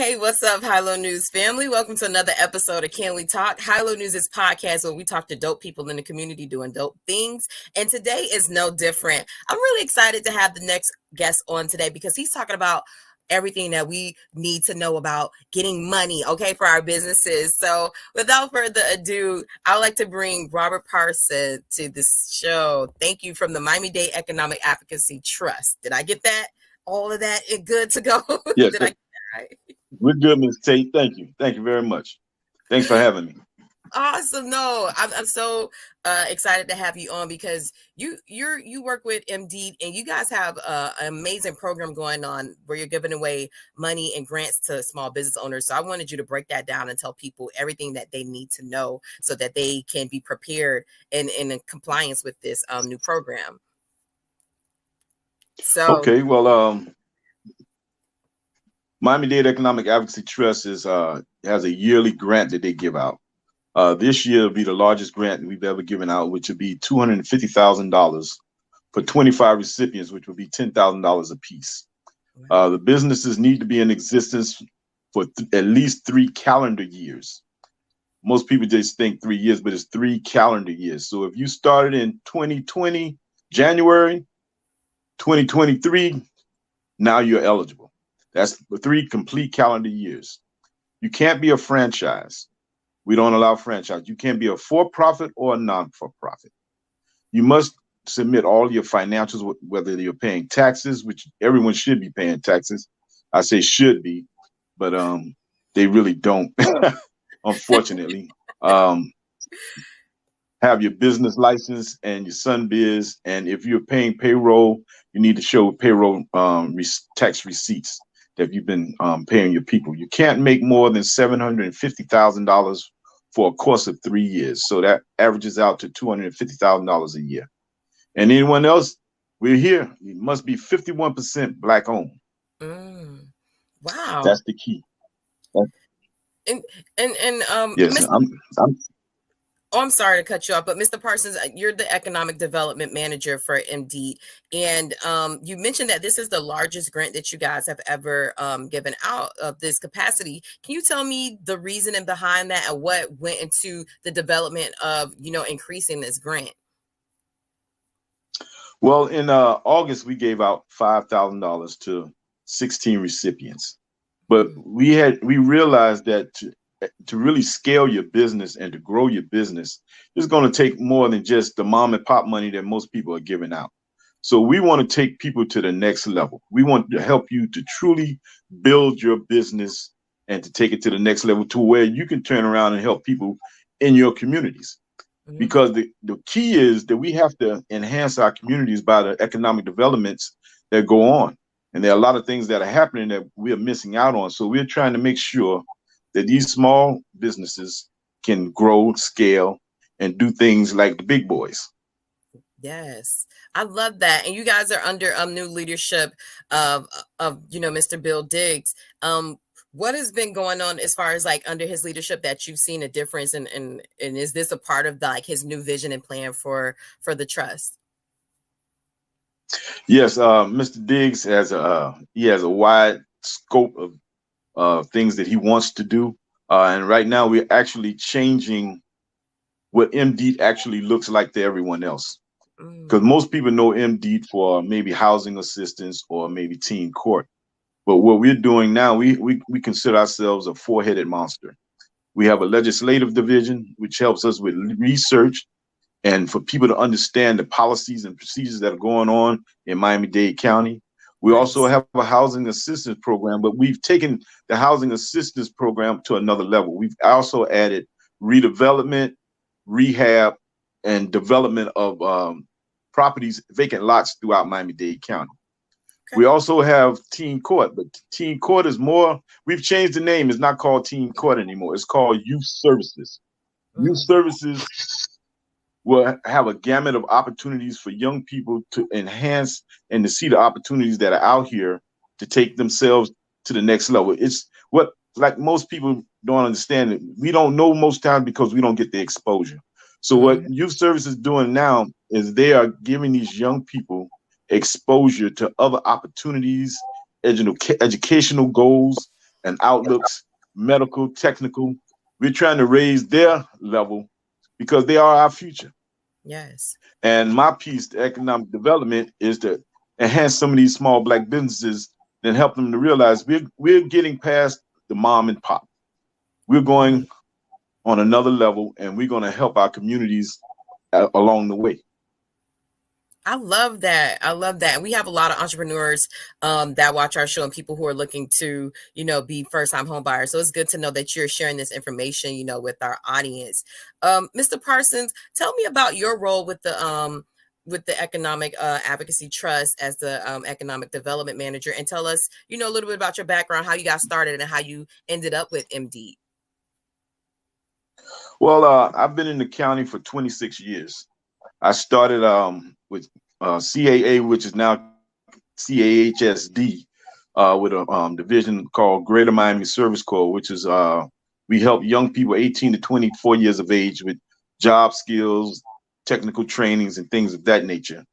Hey, what's up, High-Low News family? Welcome to another episode of Can We Talk? High-Low News is podcast where we talk to dope people in the community doing dope things. And today is no different. I'm really excited to have the next guest on today because he's talking about everything that we need to know about getting money, okay, for our businesses. So without further ado, I would like to bring Robert Parson to this show. Thank you, from the Miami-Dade Economic Advocacy Trust. Did I get that? All of that is good to go? Yes, Did I get that right? we're good, Ms. Tate. Thank you. Thank you very much. Thanks for having me. Awesome. No, I'm so excited to have you on because you work with MDEAT and you guys have an amazing program going on where you're giving away money and grants to small business owners. So I wanted you to break that down and tell people everything that they need to know so that they can be prepared and in compliance with this new program. So Okay, well, Miami-Dade Economic Advocacy Trust has a yearly grant that they give out. This year will be the largest grant we've ever given out, which would be $250,000 for 25 recipients, which would be $10,000 apiece. The businesses need to be in existence for at least 3 calendar years. Most people just think 3 years, but it's 3 calendar years. So if you started in 2020, January, 2023, now you're eligible. That's 3 complete calendar years. You can't be a franchise. We don't allow franchise. You can't be a for-profit or a non-for-profit. You must submit all your financials, whether you're paying taxes, which everyone should be paying taxes. I say should be, but they really don't, unfortunately. Have your business license and your SunBiz, and if you're paying payroll, you need to show payroll tax receipts that you've been paying your people. You can't make more than $750,000 for a course of 3 years. So that averages out to $250,000 a year. And anyone else, we're here. You must be 51% Black owned. Wow. That's the key. And yes, I'm sorry to cut you off, but Mr. Parsons, you're the Economic Development Manager for MDEAT, and you mentioned that this is the largest grant that you guys have ever given out of this capacity. Can you tell me the reasoning behind that and what went into the development of, increasing this grant? Well, in August, we gave out $5,000 to 16 recipients, but we realized that to really scale your business and to grow your business, it's going to take more than just the mom and pop money that most people are giving out. So we want to take people to the next level. We want to help you to truly build your business and to take it to the next level to where you can turn around and help people in your communities. Because the key is that we have to enhance our communities by the economic developments that go on. And there are a lot of things that are happening that we're missing out on. So we're trying to make sure that these small businesses can grow, scale, and do things like the big boys. Yes, I love that. And you guys are under new leadership of Mr. Bill Diggs. What has been going on as far as like under his leadership that you've seen a difference and is this a part of his new vision and plan for the trust? Yes, Mr. Diggs has a wide scope of things that he wants to do, and right now we're actually changing what MDEAT actually looks like to everyone else. Because most people know MDEAT for maybe housing assistance or maybe teen court. But what we're doing now, we consider ourselves a 4-headed monster. We have a legislative division, which helps us with research and for people to understand the policies and procedures that are going on in Miami-Dade County. We also have a housing assistance program, but we've taken the housing assistance program to another level. We've also added redevelopment, rehab, and development of properties, vacant lots throughout Miami-Dade County. We also have teen court, but teen court is more, we've changed the name. It's not called teen court anymore. It's called youth services. Youth services will have a gamut of opportunities for young people to enhance and to see the opportunities that are out here to take themselves to the next level. It's what, like most people don't understand it. We don't know most times because we don't get the exposure. So what youth service is doing now is they are giving these young people exposure to other opportunities, educational goals, and outlooks, medical, technical. We're trying to raise their level because they are our future. Yes. And my piece, the economic development, is to enhance some of these small Black businesses and help them to realize we're getting past the mom and pop. We're Mm. going on another level, and we're going to help our communities along the way. I love that. I love that. We have a lot of entrepreneurs that watch our show and people who are looking to, be first-time home buyers. So it's good to know that you're sharing this information, with our audience. Mr. Parsons, tell me about your role with the Economic Advocacy Trust as the economic development manager, and tell us, a little bit about your background, how you got started, and how you ended up with MD. Well, I've been in the county for 26 years. I started with CAA, which is now CAHSD, with a division called Greater Miami Service Corps, which is we help young people 18 to 24 years of age with job skills, technical trainings, and things of that nature.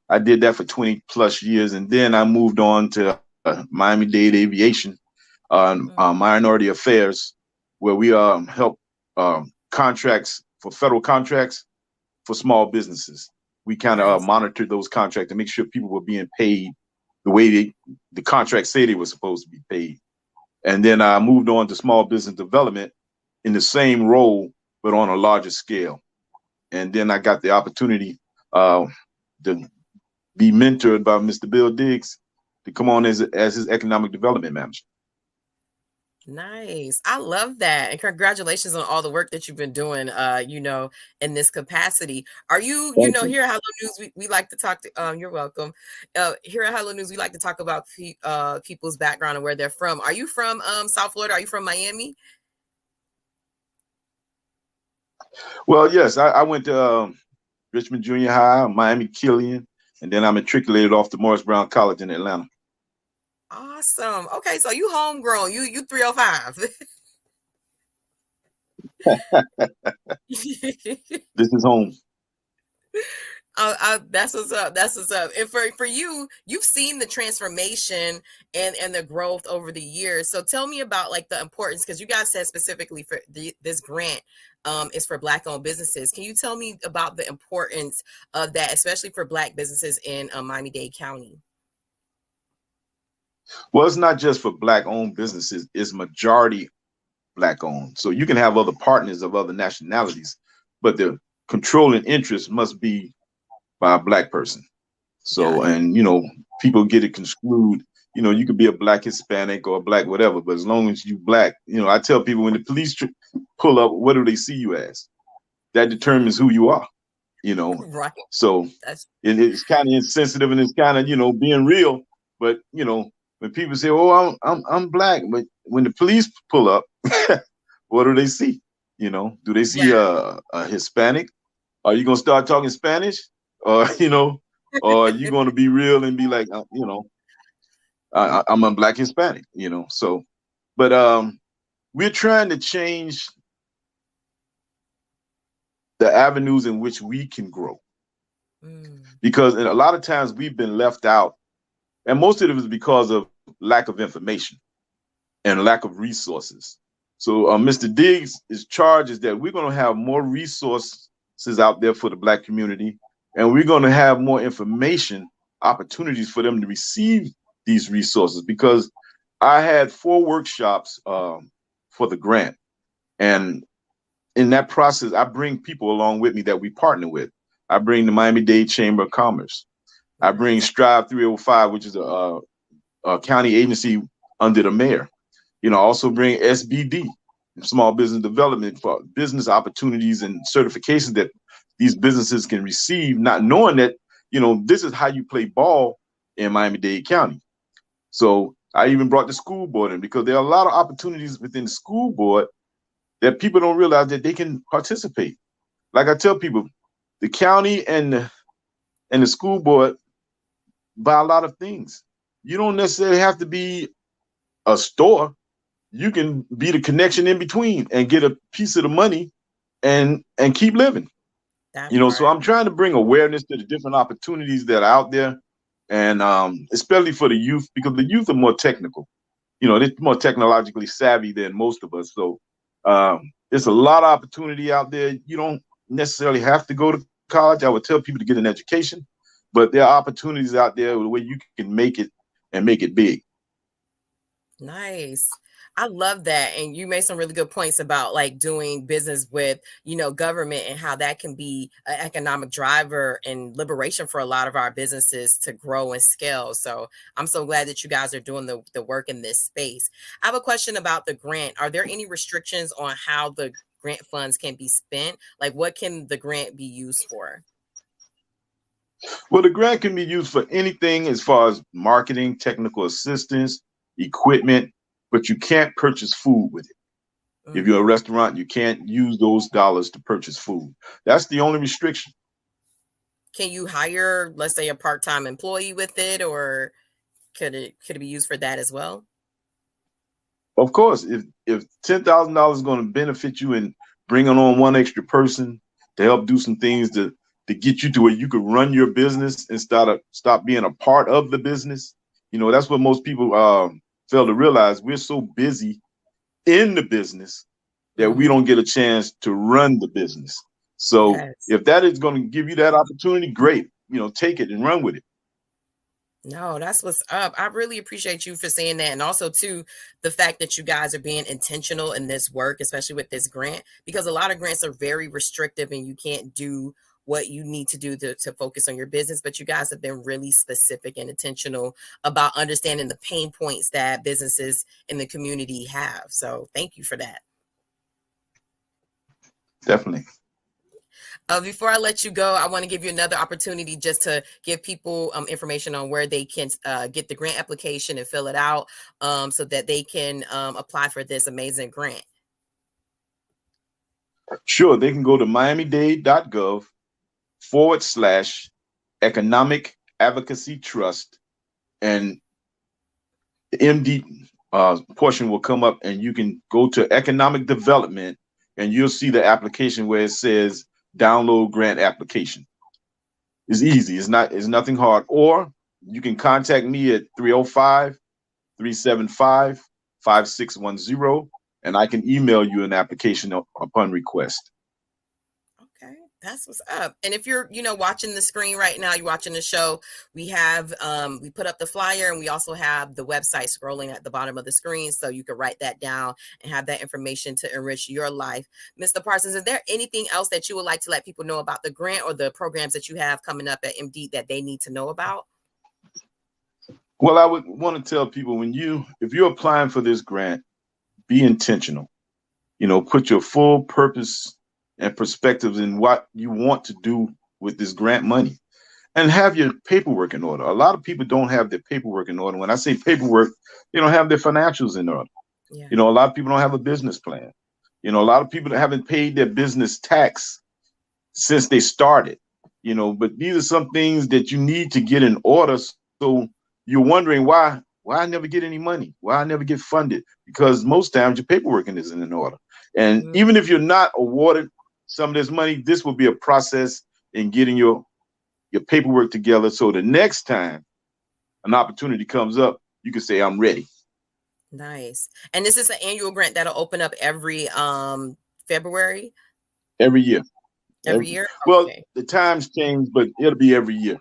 I did that for 20 plus years, and then I moved on to Miami-Dade Aviation, Minority Affairs, where we help contracts for federal contracts for small businesses. We kind of Nice. monitored those contracts to make sure people were being paid the way the contracts say they were supposed to be paid. And then I moved on to small business development in the same role, but on a larger scale. And then I got the opportunity to be mentored by Mr. Bill Diggs to come on as his economic development manager. Nice. I love that. And congratulations on all the work that you've been doing, in this capacity. Are you, Thank you. here at Hello News, we like to talk to, you're welcome. Here at Hello News, we like to talk about people's background and where they're from. Are you from South Florida? Are you from Miami? Well, yes, I went to Richmond Junior High, Miami Killian, and then I matriculated off to Morris Brown College in Atlanta. Awesome. Okay, so you homegrown. You 305. This is home. That's what's up. That's what's up. And for you, you've seen the transformation and the growth over the years. So tell me about like the importance, because you guys said specifically for this grant is for Black-owned businesses. Can you tell me about the importance of that, especially for Black businesses in Miami-Dade County? Well, it's not just for Black-owned businesses; it's majority Black-owned. So you can have other partners of other nationalities, but the controlling interest must be by a Black person. So, and people get it construed. You could be a Black Hispanic or a Black whatever, but as long as you Black, I tell people when the police pull up, what do they see you as? That determines who you are. Right. So it's kind of insensitive and it's kind of being real. But when people say, "Oh, I'm Black," but when the police pull up, what do they see? Do they see a Hispanic? Are you gonna start talking Spanish, or or are you gonna be real and be like, I'm a Black Hispanic? So, but we're trying to change the avenues in which we can grow, because a lot of times we've been left out, and most of it is because of lack of information and lack of resources. So Mr. Diggs' charge is that we're going to have more resources out there for the Black community, and we're going to have more information opportunities for them to receive these resources, because I had 4 workshops for the grant, and in that process, I bring people along with me that we partner with. I bring the Miami-Dade Chamber of Commerce. I bring Strive 305, which is a county agency under the mayor. Also bring SBD, Small Business Development, for business opportunities and certifications that these businesses can receive, not knowing that, this is how you play ball in Miami-Dade County. So I even brought the school board in, because there are a lot of opportunities within the school board that people don't realize that they can participate. Like I tell people, the county and the school board buy a lot of things. You don't necessarily have to be a store. You can be the connection in between and get a piece of the money and keep living. So I'm trying to bring awareness to the different opportunities that are out there, and especially for the youth, because the youth are more technical. they're more technologically savvy than most of us. So there's a lot of opportunity out there. You don't necessarily have to go to college. I would tell people to get an education, but there are opportunities out there where you can make it and make it big. Nice. I love that. And you made some really good points about like doing business with, government and how that can be an economic driver and liberation for a lot of our businesses to grow and scale. So I'm so glad that you guys are doing the work in this space. I have a question about the grant. Are there any restrictions on how the grant funds can be spent? Like what can the grant be used for? Well, the grant can be used for anything as far as marketing, technical assistance, equipment, but you can't purchase food with it. If you're a restaurant, you can't use those dollars to purchase food. That's the only restriction. Can you hire, let's say, a part-time employee with it, or could it be used for that as well? Of course, if $10,000 is going to benefit you in bringing on one extra person to help do some things to get you to where you could run your business and stop being a part of the business, that's what most people fail to realize. We're so busy in the business that we don't get a chance to run the business. So if that is going to give you that opportunity, great, take it and run with it. No, that's what's up. I really appreciate you for saying that. And also, too, the fact that you guys are being intentional in this work, especially with this grant, because a lot of grants are very restrictive and you can't do what you need to do to focus on your business. But you guys have been really specific and intentional about understanding the pain points that businesses in the community have. So thank you for that. Definitely. Before I let you go, I want to give you another opportunity just to give people information on where they can get the grant application and fill it out so that they can apply for this amazing grant. Sure. They can go to miamidade.gov/economic advocacy trust, and the MD portion will come up, and you can go to economic development and you'll see the application where it says download grant application. It's easy. It's nothing hard. Or you can contact me at 305-375-5610, and I can email you an application upon request. Okay, that's what's up. And if you're, watching the screen right now, you're watching the show, we have, we put up the flyer and we also have the website scrolling at the bottom of the screen. So you can write that down and have that information to enrich your life. Mr. Parsons, is there anything else that you would like to let people know about the grant or the programs that you have coming up at MDEAT that they need to know about? Well, I would want to tell people if you're applying for this grant, be intentional. Put your full purpose and perspectives in what you want to do with this grant money, and have your paperwork in order. A lot of people don't have their paperwork in order. When I say paperwork, they don't have their financials in order. Yeah. A lot of people don't have a business plan. A lot of people haven't paid their business tax since they started. But these are some things that you need to get in order. So you're wondering why I never get any money, why I never get funded, because most times your paperwork isn't in order. And even if you're not awarded some of this money, this will be a process in getting your paperwork together. So the next time an opportunity comes up, you can say, I'm ready. Nice. And this is an annual grant that'll open up every February? Every year. Every year? Okay. Well, the times change, but it'll be every year.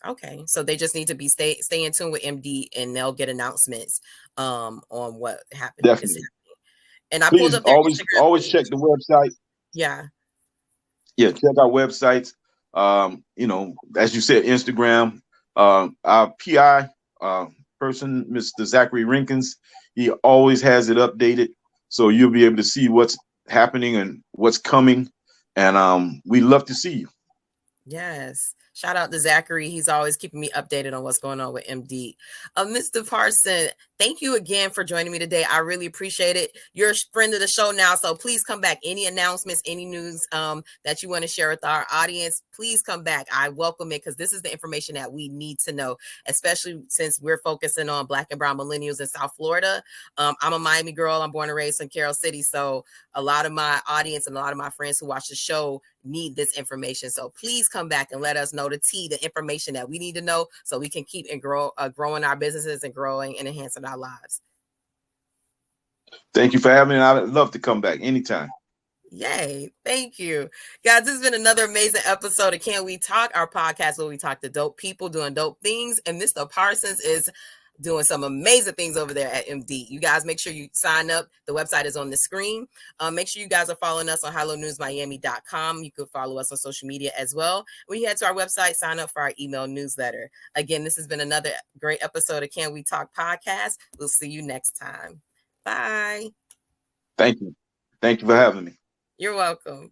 Okay, so they just need to stay in tune with MD, and they'll get announcements on what happened. Definitely. And I pulled up their always check the website. Yeah, check our websites. As you said, Instagram. Our PI person, Mr. Zachary Rinkins, he always has it updated, so you'll be able to see what's happening and what's coming. And we love to see you. Yes. Shout out to Zachary. He's always keeping me updated on what's going on with MD. Mr. Parson, thank you again for joining me today. I really appreciate it. You're a friend of the show now, so please come back. Any announcements, any news that you want to share with our audience, please come back. I welcome it, because this is the information that we need to know, especially since we're focusing on Black and Brown millennials in South Florida. I'm a Miami girl. I'm born and raised in Carroll City, so a lot of my audience and a lot of my friends who watch the show need this information. So please come back and let us know the information that we need to know so we can keep and growing our businesses and growing and enhancing our lives. Thank you for having me. I'd love to come back anytime. Yay. Thank you. Guys, this has been another amazing episode of Can We Talk, our podcast where we talk to dope people doing dope things. And Mr. Parsons is doing some amazing things over there at MD. You guys make sure you sign up. The website is on the screen. Make sure you guys are following us on hallonewsmiami.com. You can follow us on social media as well. When you head to our website, sign up for our email newsletter. Again, this has been another great episode of Can We Talk podcast. We'll see you next time. Bye. Thank you. Thank you for having me. You're welcome.